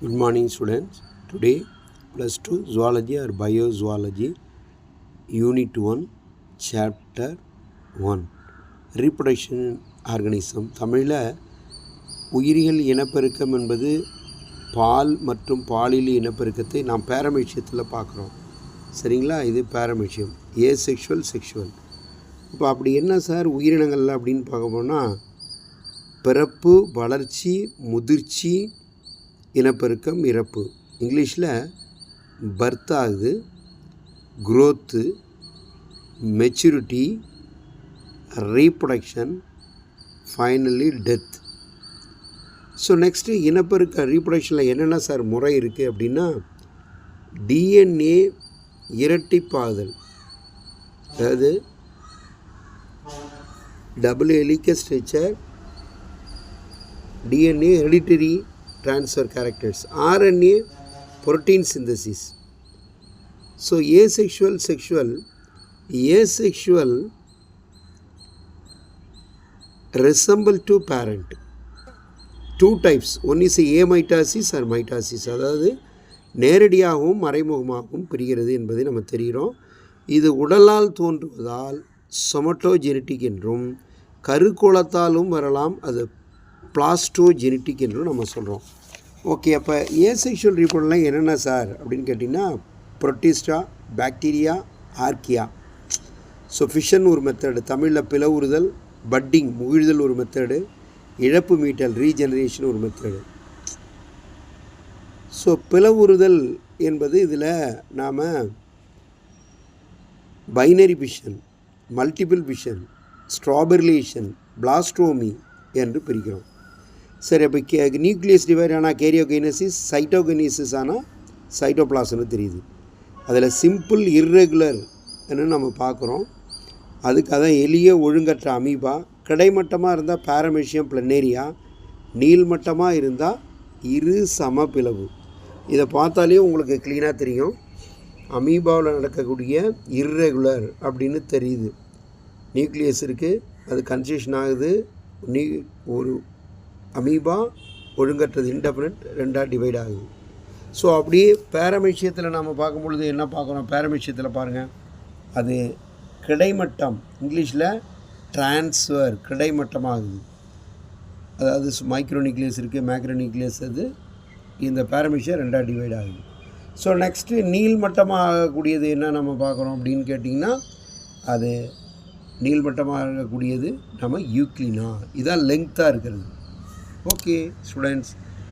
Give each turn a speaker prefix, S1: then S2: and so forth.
S1: Good morning students. Today plus 2 zoology or biozoology unit 1 chapter 1 reproduction organism. தமிழில் உயிரியல் இனப்பெருக்கம் என்பது பால் மற்றும் பாலியல் இனப்பெருக்கத்தை நாம் பேரமிஷியத்தில் பார்க்குறோம். சரிங்களா? இது பேரமிஷியம், ஏசெக்ஷுவல் செக்ஷுவல். இப்போ அப்படி என்ன சார் உயிரினங்கள் அப்படின்னு பார்க்க போனால் பிறப்பு, வளர்ச்சி, முதிர்ச்சி, இனப்பெருக்கம், இறப்பு. இங்கிலீஷில் பர்த் ஆகுது, growth, maturity, reproduction, finally death. So next இனப்பெருக்க ரீப்ரொடக்ஷனில் என்னென்ன சார் முறை இருக்குது அப்படின்னா டிஎன்ஏ இரட்டிப்பாகுதல், அதாவது double helical structure, DNA hereditary transfer characters, RNA protein synthesis. So asexual resemble to parent. Two types, one is amitosis or mitosis, அதாவது நேரடியாகவும் மறைமுகமாகவும் பிரிகிறது என்பதை நம்ம தெரிகிறோம். இது உடலால் தோன்றுவதால் சொமட்டோஜெனட்டிக் என்றும், கருக்கோளத்தாலும் வரலாம், அது பிளாஸ்டோஜெனட்டிக் என்றும் நம்ம சொல்கிறோம். ஓகே, அப்போ ஏசெக்ஷுவல் ரீப்ரொடக்ஷன்லாம் என்னென்ன சார் அப்படின்னு கேட்டிங்கன்னா Protista, bacteria, archaea. So fission ஒரு மெத்தடு, தமிழில் பிளவுறுதல், பட்டிங் முகிழ்தல் ஒரு மெத்தடு, இழப்பு மீட்டல் ரீஜெனரேஷன் ஒரு மெத்தடு. ஸோ பிளவுறுதல் என்பது இதில் நாம் பைனரி ஃபிஷன், மல்டிபிள் ஃபிஷன், ஸ்ட்ராபெரிலேஷன், பிளாஸ்டோமி என்று பிரிக்கிறோம். சரி, அப்போ நியூக்ளியஸ் டிவைட் ஆனால் கேரியோகைனசிஸ், சைட்டோகைனசிஸ் ஆனால் சைட்டோபிளாசம்னு தெரியுது. அதில் சிம்பிள் இர்ரெகுலர் என்று நம்ம பார்க்குறோம். அதுக்கு அதான் எளிய ஒழுங்கற்ற அமீபா, கிடைமட்டமாக இருந்தால் பாரமேஷியம் பிளனேரியா, நீள்மட்டமாக இருந்தால் இரு சமபிளவு. இதை பார்த்தாலே உங்களுக்கு க்ளீனாக தெரியும் அமீபாவில் நடக்கக்கூடிய இர்ரெகுலர் அப்படின்னு தெரியுது. நியூக்ளியஸ் இருக்குது, அது கன்ஸ்டியூஷன் ஆகுது, ஒரு அமீபா ஒழுங்கற்றது இன்டெஃபினட் ரெண்டாக டிவைட் ஆகுது. ஸோ அப்படியே பேரமிஷியத்தில் நம்ம பார்க்கும்பொழுது என்ன பார்க்குறோம், பேரமிஷியத்தில் பாருங்கள், அது கிடைமட்டம், இங்கிலீஷில் ட்ரான்ஸ்ஃபர், கிடைமட்டமாகுது. அதாவது மைக்ரோ நியூக்ளியஸ் இருக்குது, மேக்ரோ நியூக்ளியஸ், அது இந்த பேரமிஷியம் ரெண்டாக டிவைட் ஆகுது. ஸோ நெக்ஸ்ட்டு நீள்மட்டமாக ஆகக்கூடியது என்ன நம்ம பார்க்குறோம் அப்படின்னு கேட்டிங்கன்னா அது நீள்மட்டமாக இருக்கக்கூடியது நம்ம யூக்ளினா, இதான் லெங்க்த்தாக இருக்கிறது. Okay students.